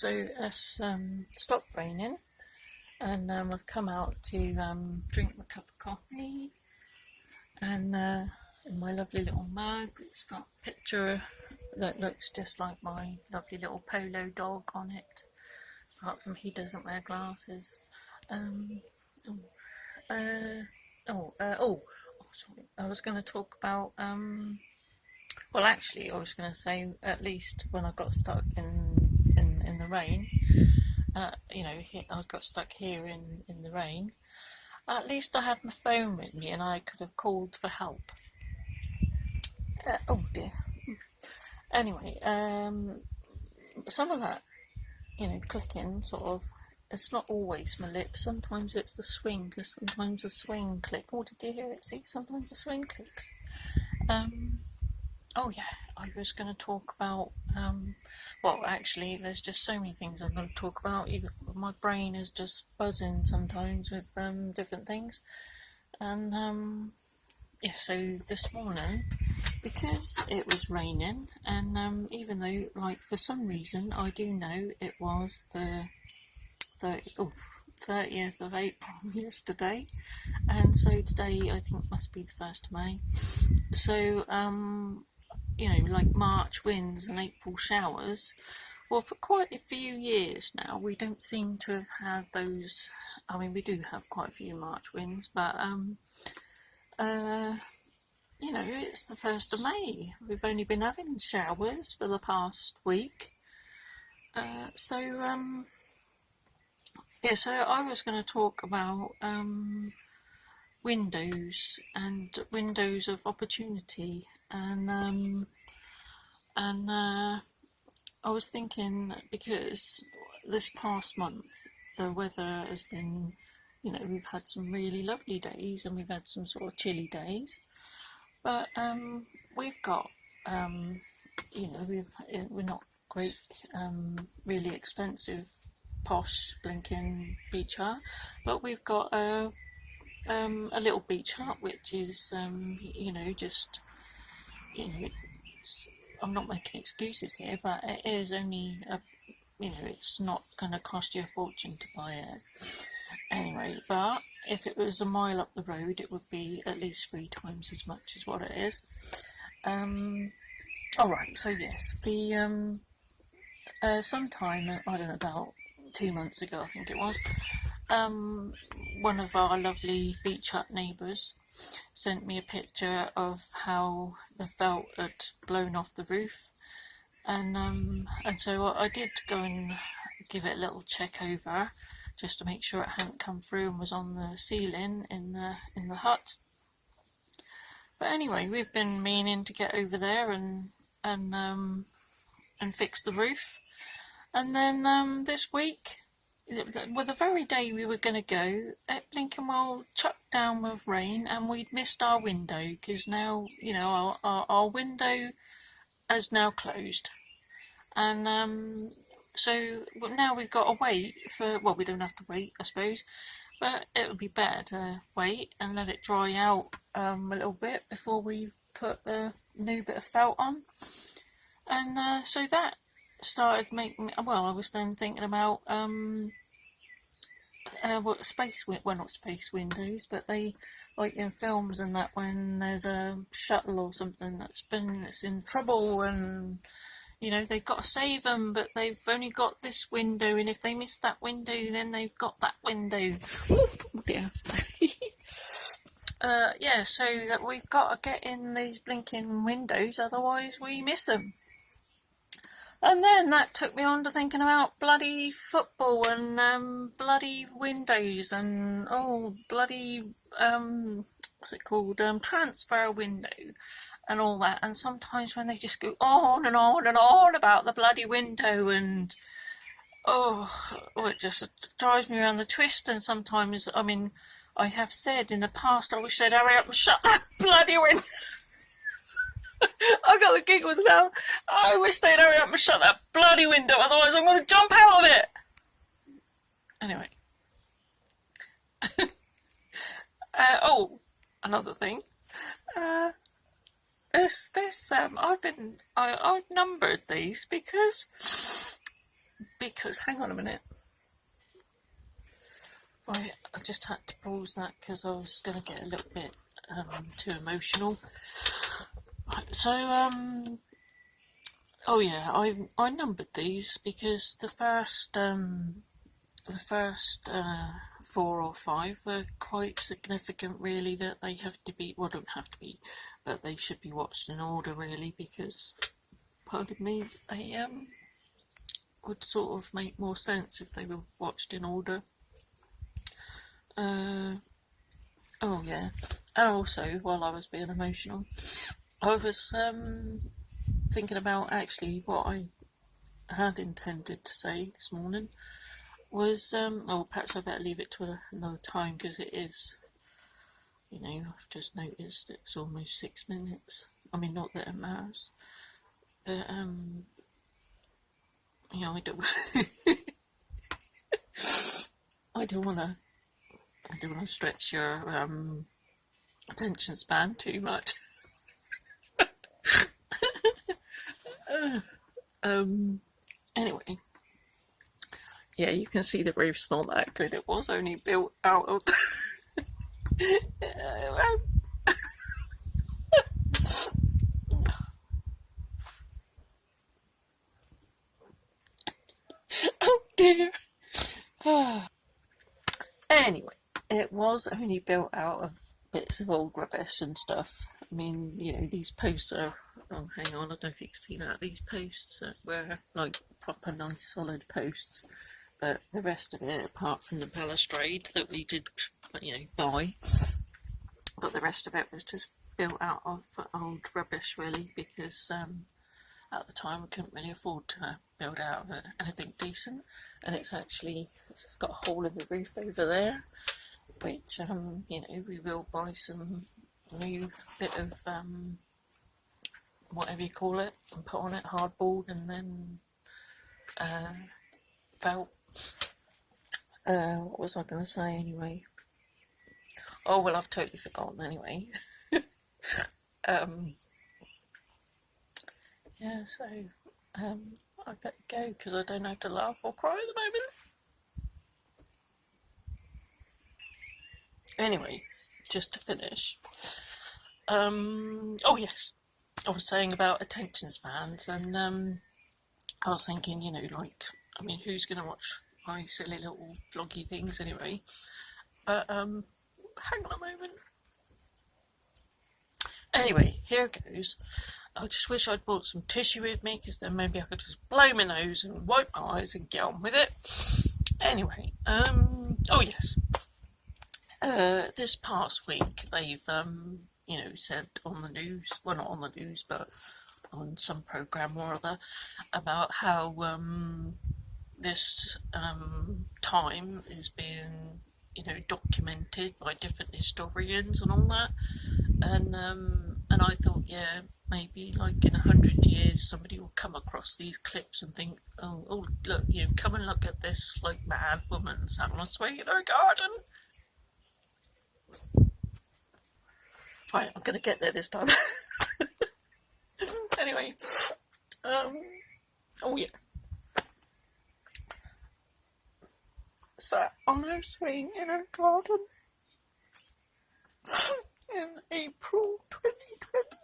So it's stopped raining, and I've come out to drink my cup of coffee, and in my lovely little mug, it's got a picture that looks just like my lovely little polo dog on it, apart from he doesn't wear glasses. Sorry, I was going to talk about well, actually, I was going to say, at least when I got stuck in the rain, I got stuck here in the rain, at least I had my phone with me and I could have called for help. Oh dear. Anyway, some of that, clicking sort of, it's not always my lips. Sometimes it's the swing, because sometimes the swing click. Oh, did you hear it? See, sometimes the swing clicks. Oh yeah, I was going to talk about, well actually there's just so many things I'm going to talk about. My brain is just buzzing sometimes with different things. And yeah, so this morning, because it was raining, and even though, like, for some reason I do know it was the 30th of April yesterday, and so today I think must be the 1st of May. So like March winds and April showers. Well, for quite a few years now, we don't seem to have had those. I mean, we do have quite a few March winds, but it's the 1st of May. We've only been having showers for the past week. So I was going to talk about windows and windows of opportunity, and I was thinking, because this past month the weather has been, we've had some really lovely days and we've had some sort of chilly days, but we've got we're not great, really expensive, posh, blinking beach hut, but we've got a little beach hut which is I'm not making excuses here, but it is only it's not going to cost you a fortune to buy it anyway. But if it was a mile up the road, it would be at least 3 times as much as what it is. Alright, so yes, the sometime, I don't know, about 2 months ago I think it was, one of our lovely beach hut neighbours sent me a picture of how the felt had blown off the roof, and so I did go and give it a little check over, just to make sure it hadn't come through and was on the ceiling in the hut. But anyway, we've been meaning to get over there and fix the roof, and then this week, well, the very day we were going to go, blinking well chucked down with rain, and we'd missed our window, because now, our window has now closed. And so now we've got to wait for, well, we don't have to wait, I suppose, but it would be better to wait and let it dry out a little bit before we put the new bit of felt on. And so that started making me, well, I was then thinking about not space windows, but they, like in films and that, when there's a shuttle or something that's in trouble, and they've got to save them, but they've only got this window, and if they miss that window, then they've got that window. Oh dear. So that we've got to get in these blinking windows, otherwise we miss them. And then that took me on to thinking about bloody football and bloody windows and bloody what's it called, transfer window and all that. And sometimes when they just go on and on and on about the bloody window, and it just drives me around the twist. And sometimes, I mean, I have said in the past, I wish they'd hurry up and shut that bloody window. I got the giggles now. I wish they'd hurry up and shut that bloody window, otherwise I'm going to jump out of it. Anyway. Another thing. I've numbered these because because, hang on a minute. Right, I just had to pause that because I was going to get a little bit too emotional. Right, so, oh yeah, I numbered these because the first 4 or 5 were quite significant, really, that they have to be, well, don't have to be, but they should be watched in order, really, because, pardon me, they would sort of make more sense if they were watched in order. Oh yeah, and also, while I was being emotional, I was thinking about actually what I had intended to say this morning was, oh, perhaps I better leave it to another time because it is, I've just noticed it's almost 6 minutes. I mean, not that it matters, but I don't, I don't want to stretch your attention span too much. Anyway, yeah, you can see the roof's not that good. It was only built out of oh dear. Anyway, it was only built out of bits of old rubbish and stuff. I mean, these posts are, oh, hang on, I don't know if you can see that. These posts were like proper nice solid posts, but the rest of it, apart from the balustrade that we did, buy, but the rest of it was just built out of old rubbish, really, because at the time we couldn't really afford to build out of anything decent. And it's got a hole in the roof over there, which we will buy some new bit of whatever you call it and put on it, hardboard, and then felt. What was I going to say anyway? Oh well, I've totally forgotten anyway. Yeah, so I better go because I don't have to laugh or cry at the moment. Anyway, just to finish. Oh yes, I was saying about attention spans, and I was thinking, who's going to watch my silly little vloggy things anyway? But hang on a moment. Anyway, here goes. I just wish I'd brought some tissue with me because then maybe I could just blow my nose and wipe my eyes and get on with it. Anyway, oh yes. This past week they've, said on the news, well, not on the news, but on some programme or other, about how this time is being, documented by different historians and all that. And I thought, yeah, maybe like in 100 years somebody will come across these clips and think, oh look, come and look at this like mad woman sat on a swing in her garden. Right, I'm gonna get there this time. Anyway, oh yeah, sat on her swing in her garden in April 2020.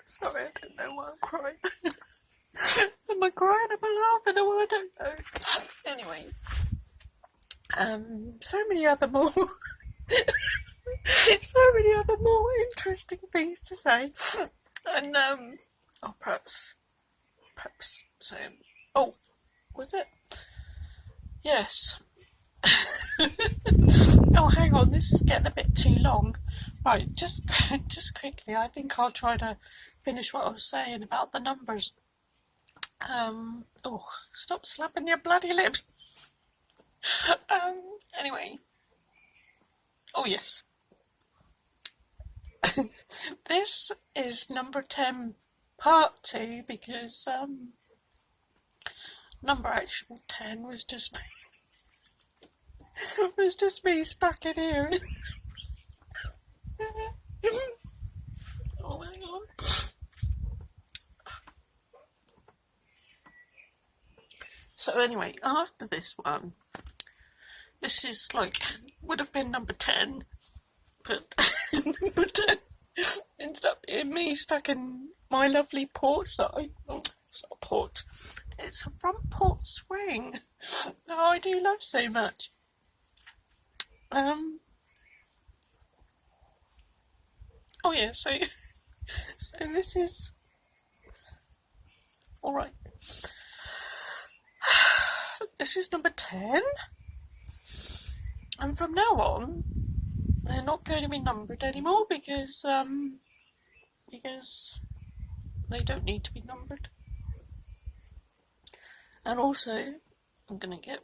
Sorry, I don't know why I'm crying. Am I crying? Am I laughing? Oh, I don't know. Anyway, so many other more interesting things to say, and perhaps so. Oh, was it? Yes. Oh, hang on, this is getting a bit too long. Right, just quickly, I think I'll try to finish what I was saying about the numbers. Oh, stop slapping your bloody lips. Anyway. Oh, yes. This is number 10, part 2, because, number actual 10 was just me stuck in here. Oh, hang on. So anyway, after this one, this is like, would have been number 10, but number 10 ended up being me stuck in my lovely porch that it's not a porch, it's a front porch swing that I do love so much. Oh yeah, so this is alright. This is number 10, and from now on they're not going to be numbered anymore because they don't need to be numbered. And also, I'm gonna get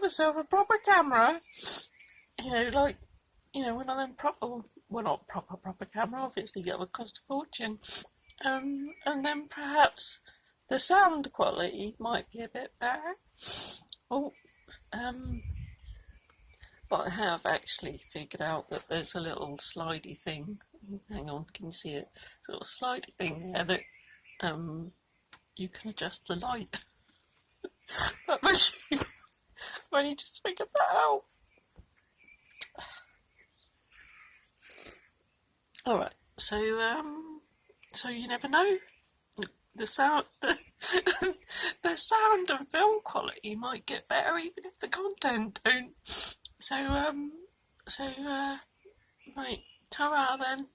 myself a proper camera. One of them proper, well, not proper camera. Obviously, that would cost a fortune. And then perhaps the sound quality might be a bit better. But I have actually figured out that there's a little slidey thing. Hang on, can you see it? It's a little slidey thing there that you can adjust the light. I've only just figured that out. Alright, so you never know. The sound the sound and film quality might get better even if the content don't. So right, ta-ra then.